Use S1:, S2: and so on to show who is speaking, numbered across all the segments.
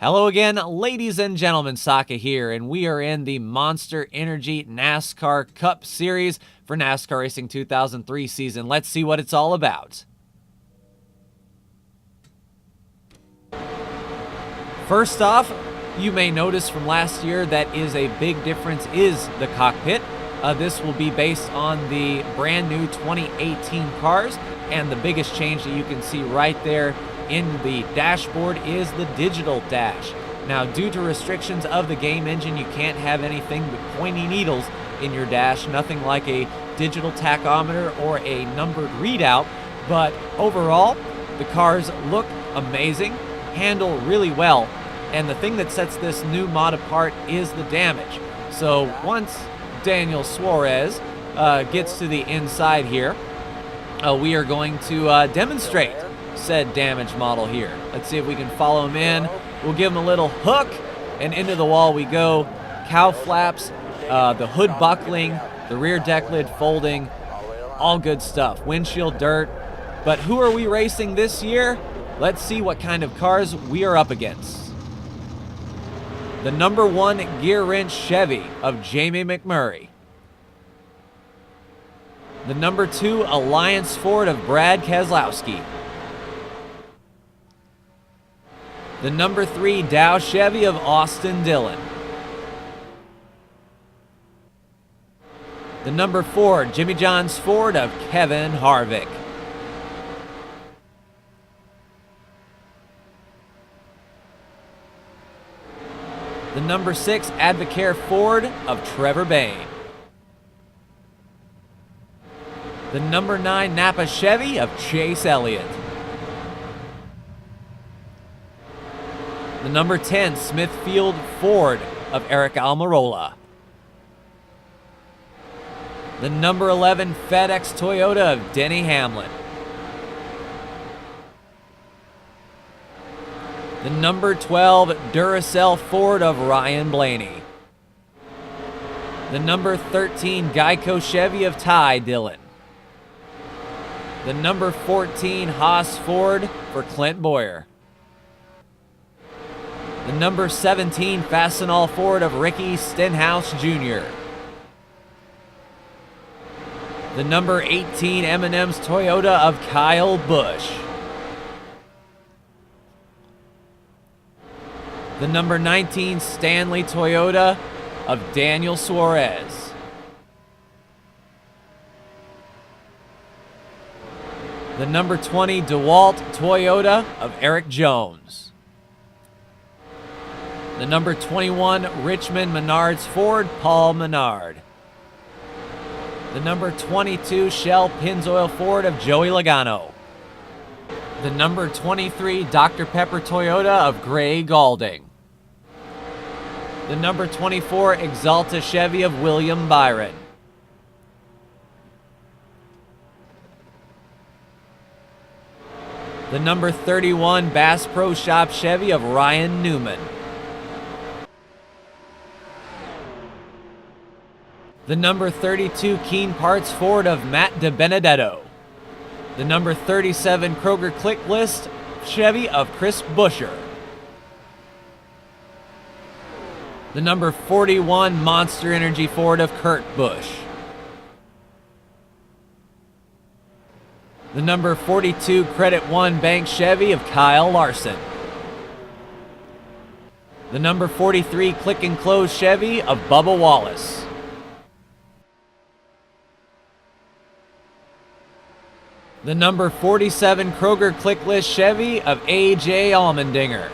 S1: Hello again, ladies and gentlemen, Saka here, and we are in the Monster Energy NASCAR Cup Series for NASCAR Racing 2003 season. Let's see what it's all about. First off, you may notice from last year that is a big difference is the cockpit. This will be based on the brand new 2018 cars, and the biggest change that you can see right there in the dashboard is the digital dash. Now, due to restrictions of the game engine, you can't have anything but pointy needles in your dash, nothing like a digital tachometer or a numbered readout, but overall, the cars look amazing, handle really well, and the thing that sets this new mod apart is the damage. So once Daniel Suarez gets to the inside here, we are going to demonstrate said damage model here. Let's see if we can follow him in. We'll give him a little hook, and into the wall we go. Cow flaps, the hood buckling, the rear deck lid folding, all good stuff. Windshield dirt. But who are we racing this year? Let's see what kind of cars we are up against. The number 1 gear wrench Chevy of Jamie McMurray. The number 2 Alliance Ford of Brad Keselowski. The number 3 Dow Chevy of Austin Dillon. The number 4 Jimmy John's Ford of Kevin Harvick. The number 6 Advocare Ford of Trevor Bayne. The number 9 Napa Chevy of Chase Elliott. The number 10 Smithfield Ford of Eric Almirola. The number 11 FedEx Toyota of Denny Hamlin. The number 12 Duracell Ford of Ryan Blaney. The number 13 Geico Chevy of Ty Dillon. The number 14 Haas Ford for Clint Boyer. The number 17 Fastenal Ford of Ricky Stenhouse Jr. The number 18 M&M's Toyota of Kyle Busch. The number 19 Stanley Toyota of Daniel Suarez. The number 20 DeWalt Toyota of Eric Jones. The number 21 Richmond Menards Ford, Paul Menard. The number 22 Shell Pennzoil Ford of Joey Logano. The number 23 Dr. Pepper Toyota of Gray Galding. The number 24 Exalta Chevy of William Byron. The number 31 Bass Pro Shop Chevy of Ryan Newman. The number 32 Keen Parts Ford of Matt DiBenedetto. The number 37 Kroger Click List Chevy of Chris Buescher. The number 41 Monster Energy Ford of Kurt Busch. The number 42 Credit One Bank Chevy of Kyle Larson. The number 43 Click and Close Chevy of Bubba Wallace. The number 47 Kroger Click List Chevy of A.J. Allmendinger.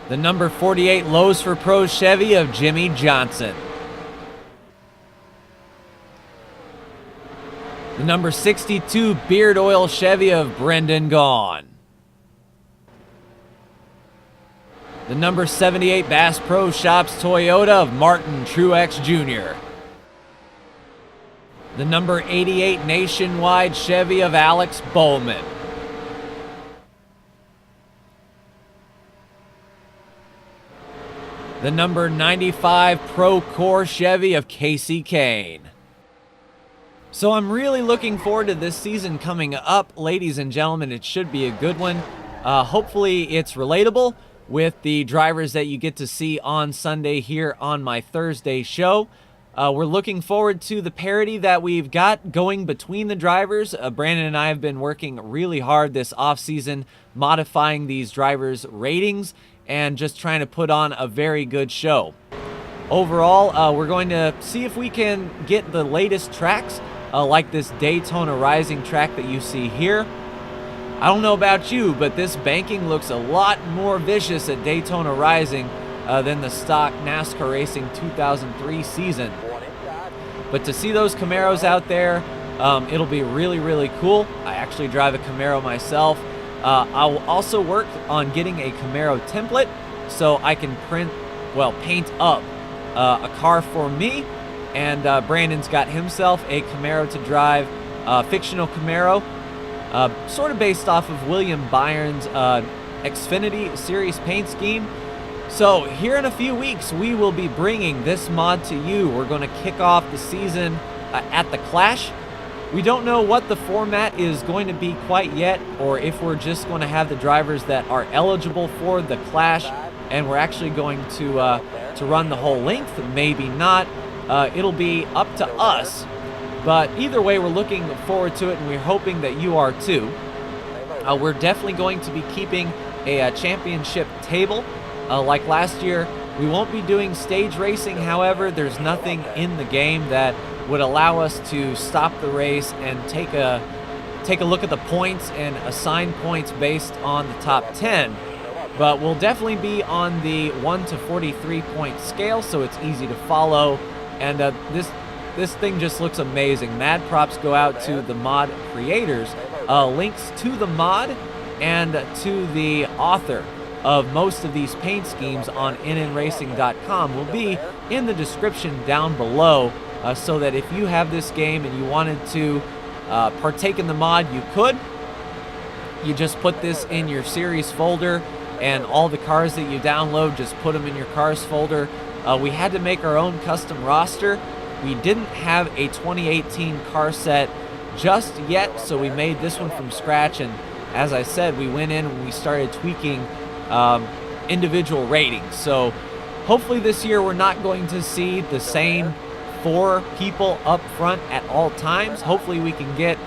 S1: The number 48 Lowe's for Pros Chevy of Jimmy Johnson. The number 62 Beard Oil Chevy of Brendan Gaughan. The number 78 Bass Pro Shops Toyota of Martin Truex Jr. The number 88 Nationwide Chevy of Alex Bowman. The number 95 Pro Core Chevy of Casey Kane. So I'm really looking forward to this season coming up, ladies and gentlemen. It should be a good one. Hopefully it's relatable with the drivers that you get to see on Sunday here on my Thursday show. We're looking forward to the parity that we've got going between the drivers. Brandon and I have been working really hard this offseason, modifying these drivers' ratings and just trying to put on a very good show. Overall, we're going to see if we can get the latest tracks, like this Daytona Rising track that you see here. I don't know about you, but this banking looks a lot more vicious at Daytona Rising than the stock NASCAR Racing 2003 season. But to see those Camaros out there, it'll be really, really cool. I actually drive a Camaro myself. I will also work on getting a Camaro template so I can paint up a car for me. And Brandon's got himself a Camaro to drive, fictional Camaro, sort of based off of William Byron's Xfinity Series paint scheme. So here in a few weeks, we will be bringing this mod to you. We're going to kick off the season at the Clash. We don't know what the format is going to be quite yet, or if we're just going to have the drivers that are eligible for the Clash, and we're actually going to run the whole length. Maybe not. It'll be up to us. But either way, we're looking forward to it, and we're hoping that you are too. We're definitely going to be keeping a championship table. Like last year, we won't be doing stage racing. However, there's nothing in the game that would allow us to stop the race and take a look at the points and assign points based on the top 10. But we'll definitely be on the 1 to 43 point scale, so it's easy to follow. And this thing just looks amazing. Mad props go out to the mod creators. Links to the mod and to the author of most of these paint schemes on nnracing.com will be in the description down below, so that if you have this game and you wanted to partake in the mod, you could. You just put this in your series folder, and all the cars that you download, just put them in your cars folder. We had to make our own custom roster. We didn't have a 2018 car set just yet, so we made this one from scratch. And as I said, we went in and we started tweaking individual ratings. So hopefully this year we're not going to see the same 4 people up front at all times. Hopefully we can get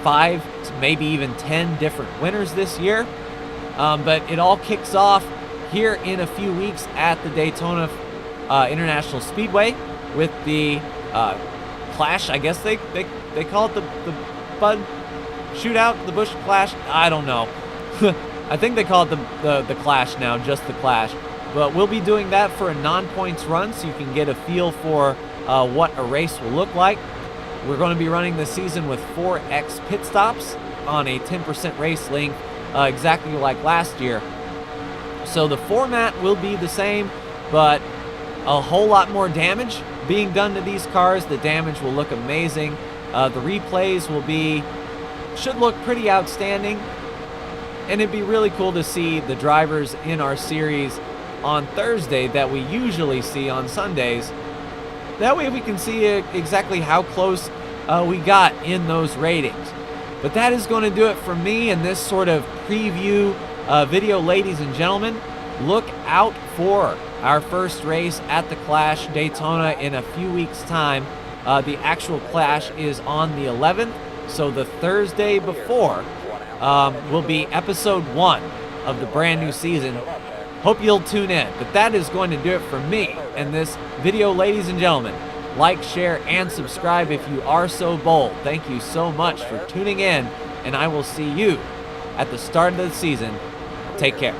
S1: 5 to maybe even 10 different winners this year. But it all kicks off here in a few weeks at the Daytona International Speedway with the Clash. I guess they call it the Bud Shootout, the Busch Clash. I don't know. I think they call it the Clash now, just the Clash. But we'll be doing that for a non-points run, so you can get a feel for what a race will look like. We're going to be running this season with 4x pit stops on a 10% race length, exactly like last year. So the format will be the same, but a whole lot more damage being done to these cars. The damage will look amazing. The replays should look pretty outstanding. And it'd be really cool to see the drivers in our series on Thursday that we usually see on Sundays. That way we can see exactly how close we got in those ratings. But that is going to do it for me in this sort of preview video, ladies and gentlemen. Look out for our first race at the Clash Daytona in a few weeks' time. The actual Clash is on the 11th, so the Thursday before will be episode 1 of the brand new season. Hope you'll tune in. But that is going to do it for me in this video, ladies and gentlemen. Like, share, and subscribe if you are so bold. Thank you so much for tuning in, and I will see you at the start of the season. Take care.